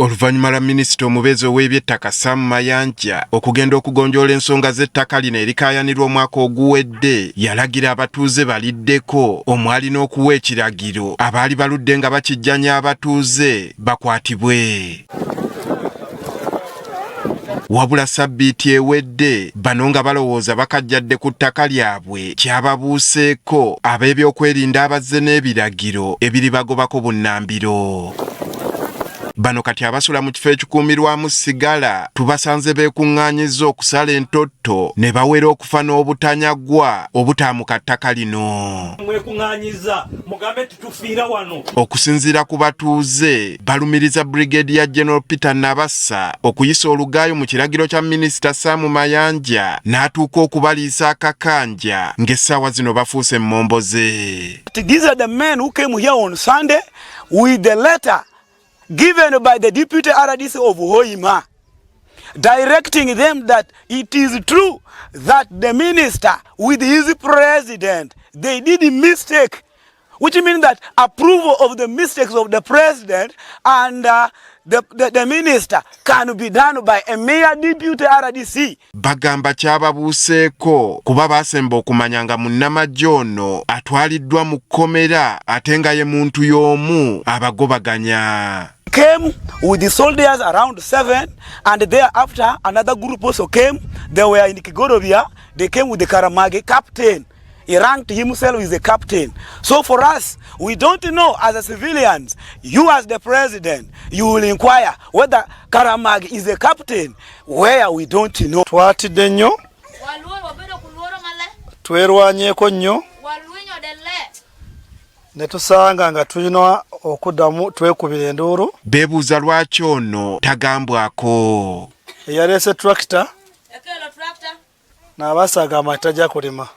Oluvannyuma lwa minisita omubeezi ow'ebyettaka Sam Mayanja okugenda okugonjoola ensonga z'ettaka lino erikaayanirwa omwaka oguwedde, yalagira abatuuze baliddeko omwali n'okuwa ekiragiro abaali baludde nga bakijjanya abatuuze bakwatibwe. Wabula sabbiiti ewedde bano nga balowooza bakajjadde ku ttaka lyabwe kyababuuseeko ab'ebyokwerinda abazze n'ebiragiro ebiribagobako bunnambiro. Bano kati abasula mu kifo ekikuumirwamu sigala tubasanze beekuŋŋaanyizza okusala entotto ne bawera okufa n'obutanyagwa obutaamuka ttaka lino. Okusinziira ku batuuze balumiriza Brigadier General Peter Nabasa okuyisa olugaayo mu kiragiro kya minisita Sam Mayanja n'atuuka okubaliisa akakanja ng'essaawa zino bafuuse emmomboze. These are the men who came here on Sunday with the letter given by the Deputy RDC of Hoima, directing them that it is true that the minister with his president, they did a mistake, which means that approval of the mistakes of the president and the minister can be done by a mere Deputy RDC. Bagamba kyababuuseeko kuba baasemba okumanya nga munnamagye ono atwaliddwa mu kkomera ate nga ye muntu y'omu abagobaganya. Came with the soldiers around 7, and thereafter another group also came. They were in Kigorovia. They came with the Karamage captain. He ranked himself as a captain. So for us, we don't know as a civilians. You as the president, you will inquire whether Karamage is a captain. Where we don't know. Twatidde nnyo, twerwanyeeko nnyo, ne tusanga nga tulina okuddamu twekubira enduulu. Beebuuza lwaki ono tagambwako. Eyaleese tractor n'Abasa agamba nti tajja kulima.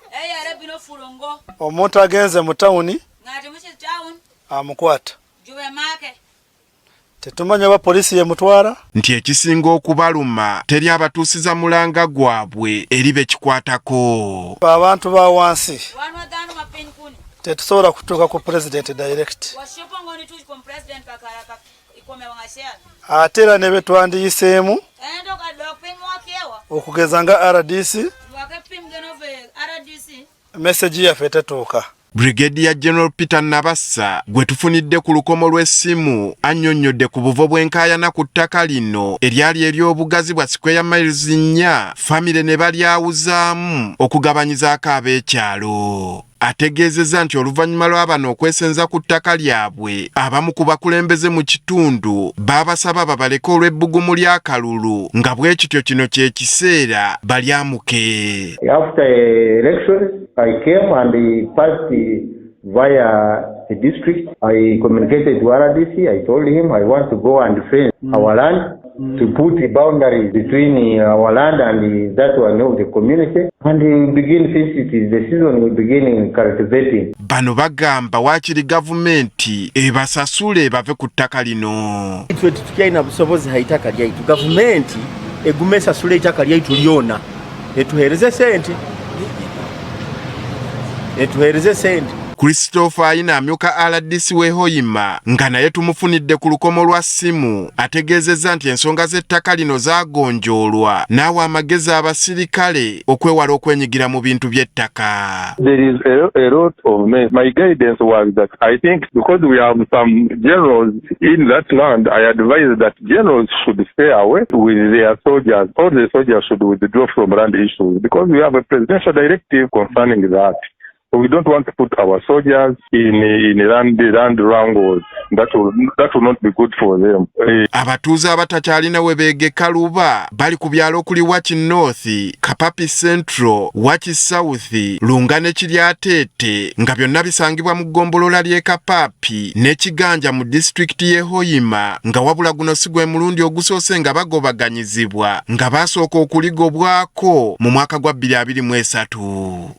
Omuntu agenze mu tawuni amukwata. Tetumanya oba poliisi yemutwala. Nti ekisinga okubaluma teri abatuusiza mulanga gwabwe eri bekikwatako. Abantu ba wansi tetusobola kutuuka ku president direct. Ate era ne be twandiyiseemu okugeza nga RDC message yaffe tetuuka. Brigadier General Peter Nabasa gwe tufunidde ku lukomo lw'essimu annyonnyodde ku buvo bw'Enkaayana ku ttaka lino eryali ery'obugazi bwa square miles 4 famire ne balyawuzaamu okugabanyizaako ab'ekyalo. Ategeezeza nti oluvannyuma lwa bano okwesenza ku ttaka lyabwe abamu ku bakulembeze mu kitundu baabasaba babaleke olw'ebbugumu ly'akalulu nga bwe kityo kino kye kiseera balyamuke. After election, I came and passed via the district. I communicated to RDC. I told him I want to go and fence our land, to put the boundaries between our land and that one of the community. And we begin since it is the season, we begin cultivating. Bano bagamba waakiri gavumenti ebasasule bave ku ttaka lino. Itwe tukyalina busobozi haitaka lyaitu. Gavumenti egume esasule ettaka lyaitu lyona. Etuheereze sente. Christopher Aina amyuka RDC w'e Hoima nga naye tumufunidde ku lukomo lwa ssimu ategeezezza nti ensonga z'ettaka lino zaagonjoolwa n'awa amagezi abasirikale okwewala okwenyigira mu bintu by'ettaka. There is a lot of men. My guidance was that I think because we have some generals in that land, I advise that generals should stay away with their soldiers. All the soldiers should withdraw from land issues because we have a presidential directive concerning that. We don't want to put our soldiers in land wrangles. That will not be good for them. Abatuuze abatakyalina we beegeka luba bali ku byalo okuli Wachi North, Kapapai Central, Wachi South, Lunga ne Kiryateete nga byonna bisangibwa mu Gombolola ly'e Kapapai n'ekiganja mu disitulikiti y'e Hoima nga wabula guno si gwe mulundi ogusoose nga bagobaganyizibwa nga baasooka okuligobwako mu mwaka gwa 2023.